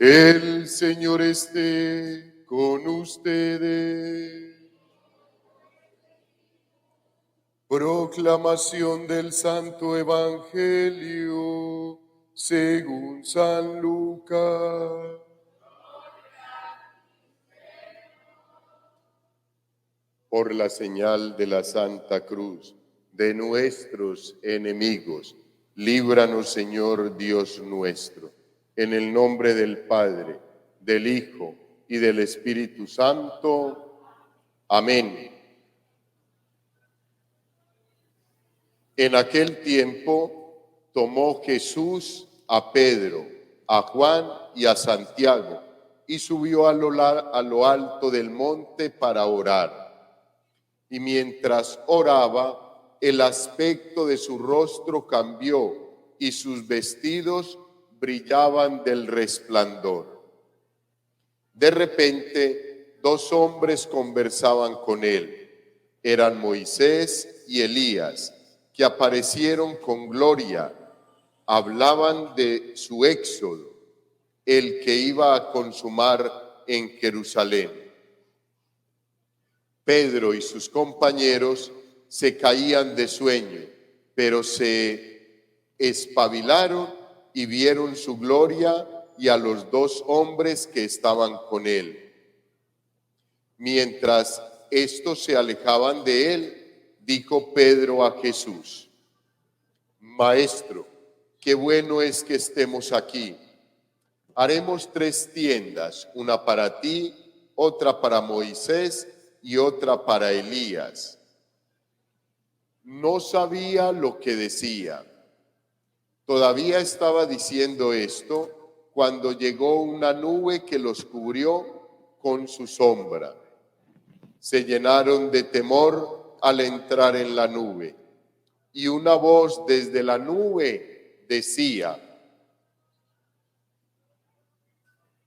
El Señor esté con ustedes. Proclamación del Santo Evangelio según San Lucas. Por la señal de la Santa Cruz de nuestros enemigos, líbranos, Señor Dios nuestro, en el nombre del Padre, del Hijo y del Espíritu Santo. Amén. En aquel tiempo tomó Jesús a Pedro, a Juan y a Santiago y subió a lo alto del monte para orar. Y mientras oraba, el aspecto de su rostro cambió y sus vestidos brillaban del resplandor. De repente, dos hombres conversaban con él. Eran Moisés y Elías, que aparecieron con gloria. Hablaban de su éxodo, el que iba a consumar en Jerusalén. Pedro y sus compañeros se caían de sueño, pero se espabilaron y vieron su gloria y a los dos hombres que estaban con él. Mientras estos se alejaban de él, dijo Pedro a Jesús: Maestro, qué bueno es que estemos aquí. Haremos 3 tiendas, una para ti, otra para Moisés y otra para Elías. No sabía lo que decía. Todavía estaba diciendo esto cuando llegó una nube que los cubrió con su sombra. Se llenaron de temor al entrar en la nube. Y una voz desde la nube decía: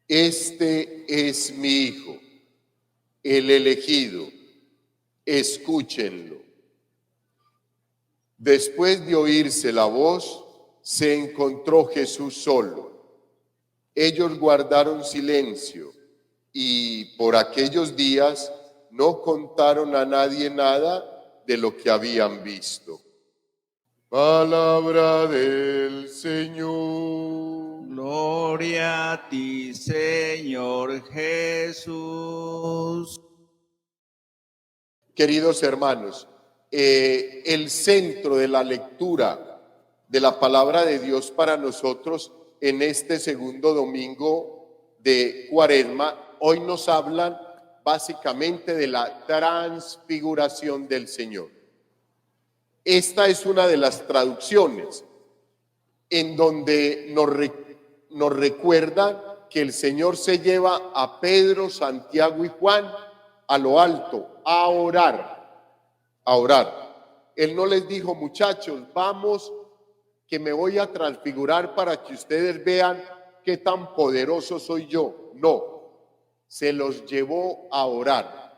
Este es mi Hijo, el elegido, escúchenlo. Después de oírse la voz, se encontró Jesús solo. Ellos guardaron silencio y por aquellos días no contaron a nadie nada de lo que habían visto. Palabra del Señor. Gloria a ti, Señor Jesús. Queridos hermanos, el centro de la lectura de la palabra de Dios para nosotros en este segundo domingo de Cuaresma, hoy nos hablan básicamente de la transfiguración del Señor. Esta es una de las traducciones en donde nos recuerda que el Señor se lleva a Pedro, Santiago y Juan a lo alto, a orar, a orar. Él no les dijo: muchachos, vamos, que me voy a transfigurar para que ustedes vean qué tan poderoso soy yo. No, se los llevó a orar.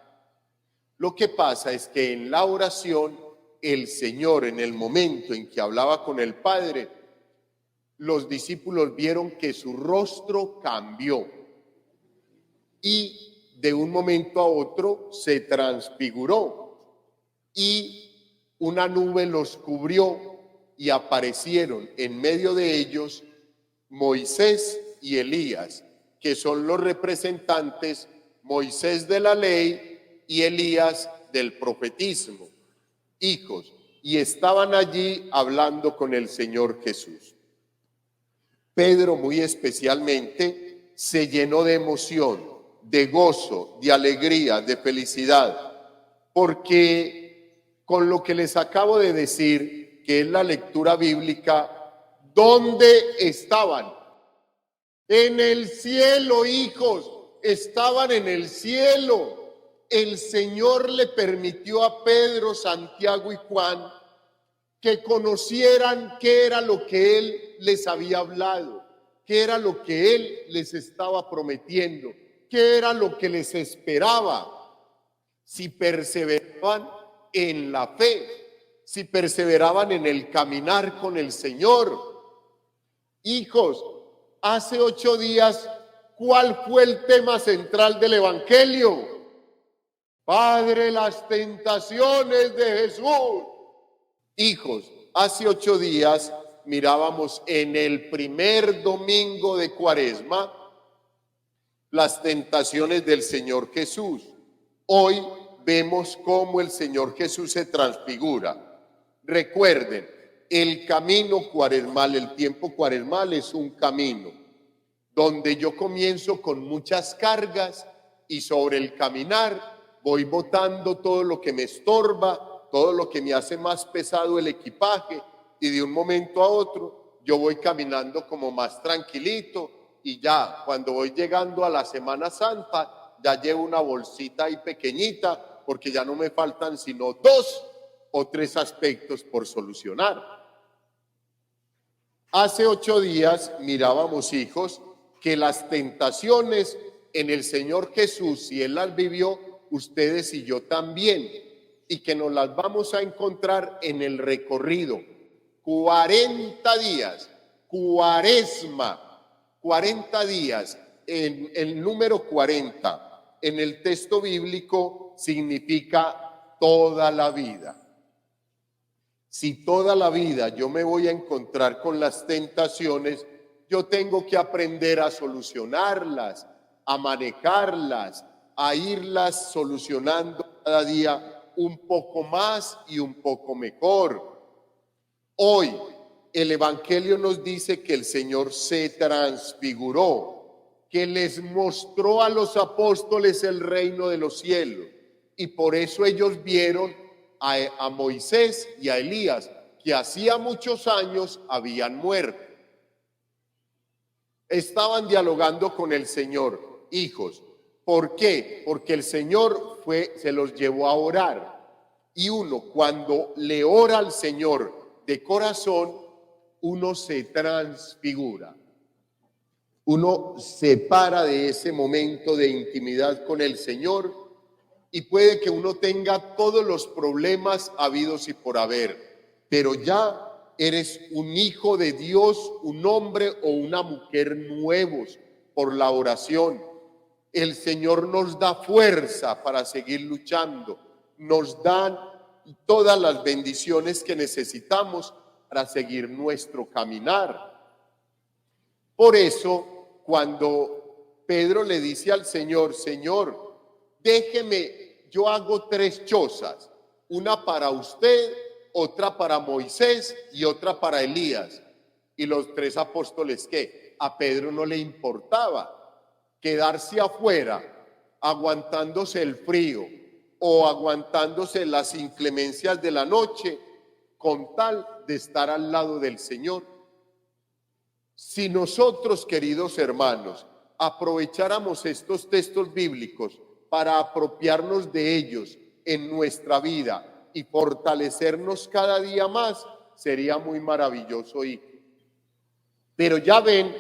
Lo que pasa es que en la oración, el Señor, en el momento en que hablaba con el Padre, los discípulos vieron que su rostro cambió y de un momento a otro se transfiguró y una nube los cubrió y aparecieron en medio de ellos Moisés y Elías, que son los representantes, Moisés de la ley y Elías del profetismo, hijos, y estaban allí hablando con el Señor Jesús. Pedro, muy especialmente, se llenó de emoción, de gozo, de alegría, de felicidad, porque con lo que les acabo de decir, que es la lectura bíblica, ¿dónde estaban? En el cielo, hijos, estaban en el cielo. El Señor le permitió a Pedro, Santiago y Juan que conocieran qué era lo que Él les había hablado, qué era lo que Él les estaba prometiendo, qué era lo que les esperaba, si perseveraban en la fe, si perseveraban en el caminar con el Señor. Hijos, hace 8 días ¿Cuál fue el tema central del Evangelio? Padre, las tentaciones de Jesús. Hijos, hace 8 días mirábamos en el primer domingo de Cuaresma las tentaciones del Señor Jesús. Hoy vemos cómo el Señor Jesús se transfigura. Recuerden, el camino cuaresmal, el tiempo cuaresmal es un camino donde yo comienzo con muchas cargas y sobre el caminar voy botando todo lo que me estorba, todo lo que me hace más pesado el equipaje, y de un momento a otro yo voy caminando como más tranquilito, y ya cuando voy llegando a la Semana Santa ya llevo una bolsita ahí pequeñita, porque ya no me faltan sino 2 o 3 aspectos por solucionar. Hace 8 días mirábamos, hijos, que las tentaciones en el Señor Jesús, si Él las vivió, ustedes y yo también, y que nos las vamos a encontrar en el recorrido. 40 días, Cuaresma, 40 días, en el número 40, en el texto bíblico significa toda la vida. Si toda la vida yo me voy a encontrar con las tentaciones, yo tengo que aprender a solucionarlas, a manejarlas, a irlas solucionando cada día un poco más y un poco mejor. Hoy el Evangelio nos dice que el Señor se transfiguró, que les mostró a los apóstoles el reino de los cielos, y por eso ellos vieron a Moisés y a Elías, que hacía muchos años habían muerto. Estaban dialogando con el Señor, hijos. ¿Por qué? Porque el Señor se los llevó a orar. Y uno, cuando le ora al Señor de corazón, uno se transfigura. Uno se para de ese momento de intimidad con el Señor, y puede que uno tenga todos los problemas habidos y por haber, pero ya eres un hijo de Dios, un hombre o una mujer nuevos por la oración. El Señor nos da fuerza para seguir luchando, nos dan todas las bendiciones que necesitamos para seguir nuestro caminar. Por eso, cuando Pedro le dice al Señor, Señor, déjeme, yo hago 3 chozas, una para usted, otra para Moisés y otra para Elías. Y los 3 apóstoles, ¿qué? A Pedro no le importaba quedarse afuera, aguantándose el frío o aguantándose las inclemencias de la noche, con tal de estar al lado del Señor. Si nosotros, queridos hermanos, aprovecháramos estos textos bíblicos para apropiarnos de ellos en nuestra vida y fortalecernos cada día más, sería muy maravilloso. Pero ya ven,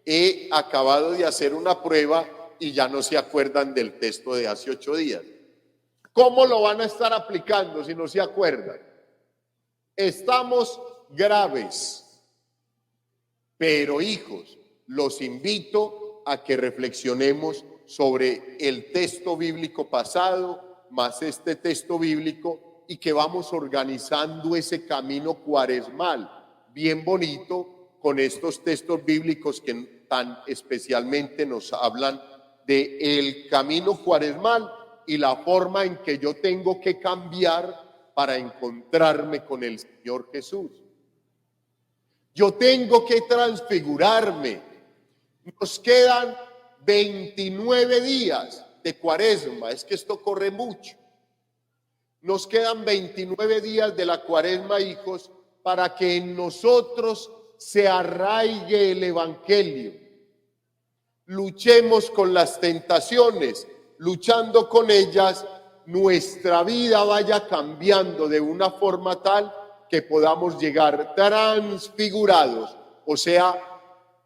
he acabado de hacer una prueba y ya no se acuerdan del texto de hace 8 días. ¿Cómo lo van a estar aplicando si no se acuerdan? Estamos graves. Pero, hijos, los invito a que reflexionemos sobre el texto bíblico pasado más este texto bíblico, y que vamos organizando ese camino cuaresmal bien bonito con estos textos bíblicos que tan especialmente nos hablan del camino cuaresmal y la forma en que yo tengo que cambiar para encontrarme con el Señor Jesús. Yo tengo que transfigurarme. Nos quedan 29 días de Cuaresma, es que esto corre mucho. Nos quedan 29 días de la Cuaresma, hijos, para que en nosotros se arraigue el Evangelio. Luchemos con las tentaciones, luchando con ellas, nuestra vida vaya cambiando de una forma tal que podamos llegar transfigurados, o sea,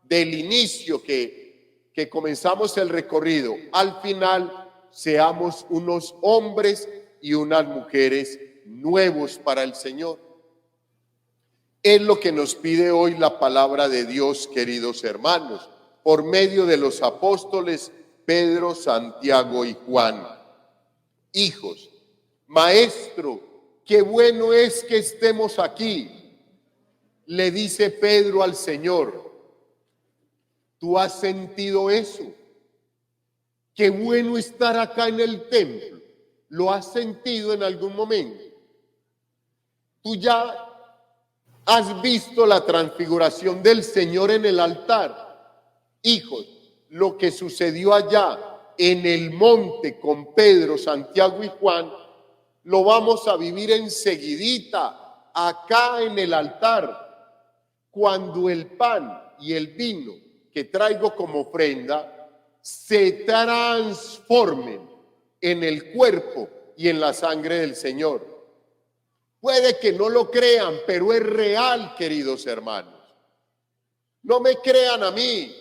del inicio que comenzamos el recorrido, al final seamos unos hombres y unas mujeres nuevos para el Señor. Es lo que nos pide hoy la palabra de Dios, queridos hermanos. por medio de los apóstoles Pedro, Santiago y Juan. Hijos, Maestro, qué bueno es que estemos aquí, le dice Pedro al Señor. ¿Tú has sentido eso? Qué bueno estar acá en el templo. ¿Lo has sentido en algún momento? Tú ya has visto la transfiguración del Señor en el altar. Hijos, lo que sucedió allá en el monte con Pedro, Santiago y Juan, lo vamos a vivir enseguidita, acá en el altar, cuando el pan y el vino que traigo como ofrenda se transformen en el cuerpo y en la sangre del Señor. Puede que no lo crean, pero es real, queridos hermanos. No me crean a mí,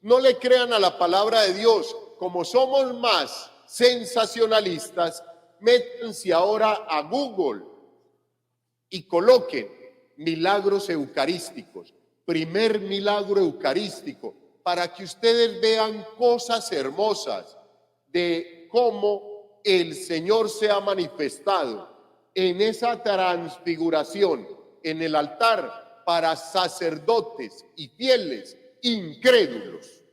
no le crean a la palabra de Dios. Como somos más sensacionalistas, métanse ahora a Google y coloquen milagros eucarísticos, primer milagro eucarístico, para que ustedes vean cosas hermosas de cómo el Señor se ha manifestado en esa transfiguración en el altar para sacerdotes y fieles incrédulos.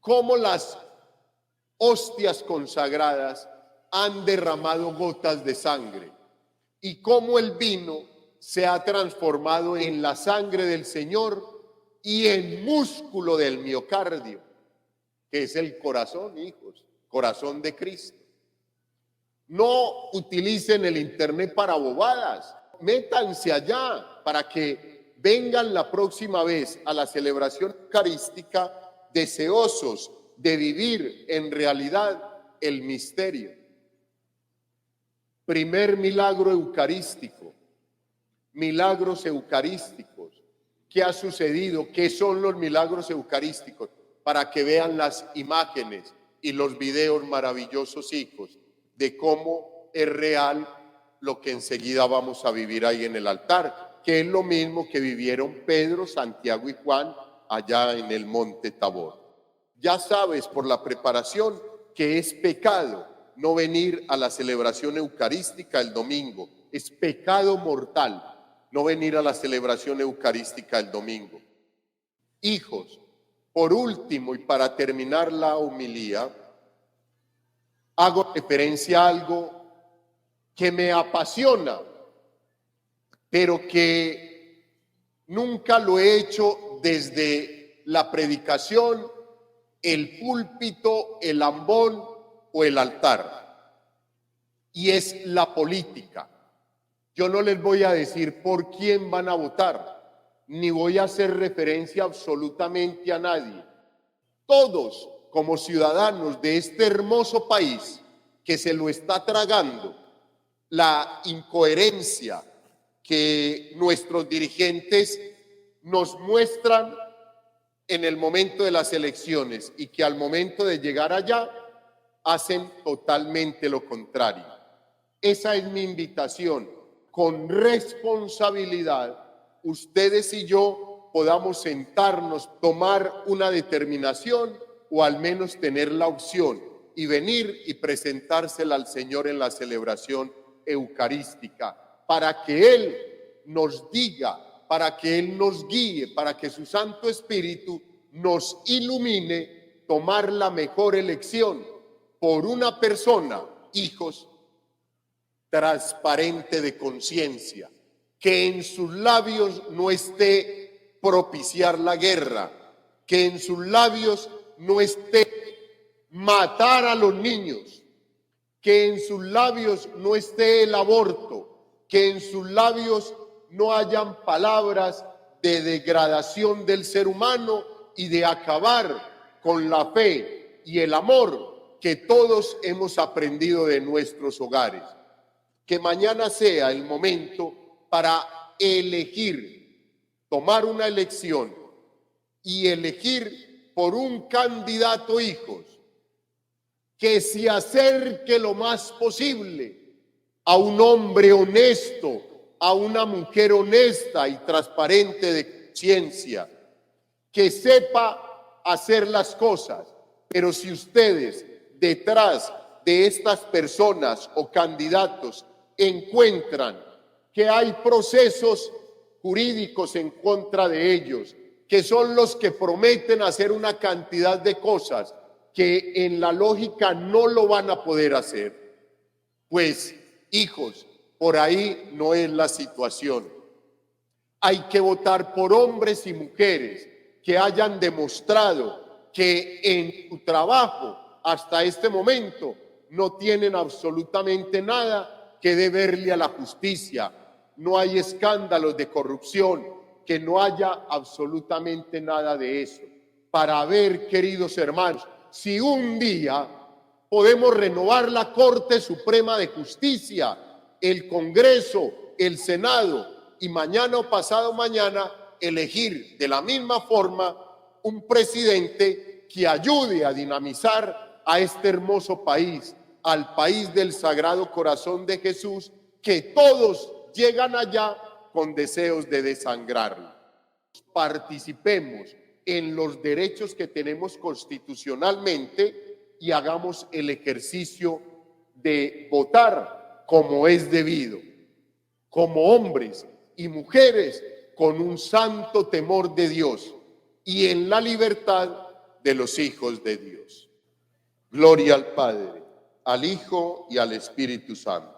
Cómo las hostias consagradas han derramado gotas de sangre y cómo el vino se ha transformado en la sangre del Señor y en músculo del miocardio, que es el corazón, hijos, corazón de Cristo. No utilicen el internet para bobadas, métanse allá para que vengan la próxima vez a la celebración eucarística deseosos de vivir en realidad el misterio. Primer milagro eucarístico, milagros eucarísticos. ¿Qué ha sucedido? ¿Qué son los milagros eucarísticos? Para que vean las imágenes y los videos maravillosos, hijos, de cómo es real lo que enseguida vamos a vivir ahí en el altar, que es lo mismo que vivieron Pedro, Santiago y Juan allá en el monte Tabor. Ya sabes por la preparación que es pecado no venir a la celebración eucarística el domingo. Es pecado mortal no venir a la celebración eucarística el domingo. Hijos, por último y para terminar la homilía, hago referencia a algo que me apasiona, pero que nunca lo he hecho desde la predicación, el púlpito, el ambón o el altar, y es la política. Yo no les voy a decir por quién van a votar, ni voy a hacer referencia absolutamente a nadie. Todos, como ciudadanos de este hermoso país que se lo está tragando la incoherencia que nuestros dirigentes nos muestran en el momento de las elecciones y que al momento de llegar allá hacen totalmente lo contrario. Esa es mi invitación. Con responsabilidad, ustedes y yo podamos sentarnos, tomar una determinación o al menos tener la opción y venir y presentársela al Señor en la celebración eucarística para que Él nos diga, para que Él nos guíe, para que su Santo Espíritu nos ilumine tomar la mejor elección por una persona, hijos, transparente de conciencia, que en sus labios no esté propiciar la guerra, que en sus labios no esté matar a los niños, que en sus labios no esté el aborto, que en sus labios no hayan palabras de degradación del ser humano y de acabar con la fe y el amor que todos hemos aprendido de nuestros hogares. Que mañana sea el momento para elegir, tomar una elección y elegir por un candidato, hijos, que se acerque lo más posible a un hombre honesto, a una mujer honesta y transparente de conciencia, que sepa hacer las cosas. Pero si ustedes detrás de estas personas o candidatos encuentran que hay procesos jurídicos en contra de ellos, que son los que prometen hacer una cantidad de cosas que en la lógica no lo van a poder hacer, pues, hijos, por ahí no es la situación. Hay que votar por hombres y mujeres que hayan demostrado que en su trabajo hasta este momento no tienen absolutamente nada que deberle a la justicia. No hay escándalos de corrupción, que no haya absolutamente nada de eso. Para ver, queridos hermanos, si un día podemos renovar la Corte Suprema de Justicia, el Congreso, el Senado, y mañana o pasado mañana elegir de la misma forma un presidente que ayude a dinamizar a este hermoso país, al país del Sagrado Corazón de Jesús, que todos llegan allá con deseos de desangrarlo. Participemos en los derechos que tenemos constitucionalmente y hagamos el ejercicio de votar como es debido, como hombres y mujeres con un santo temor de Dios y en la libertad de los hijos de Dios. Gloria al Padre, al Hijo y al Espíritu Santo.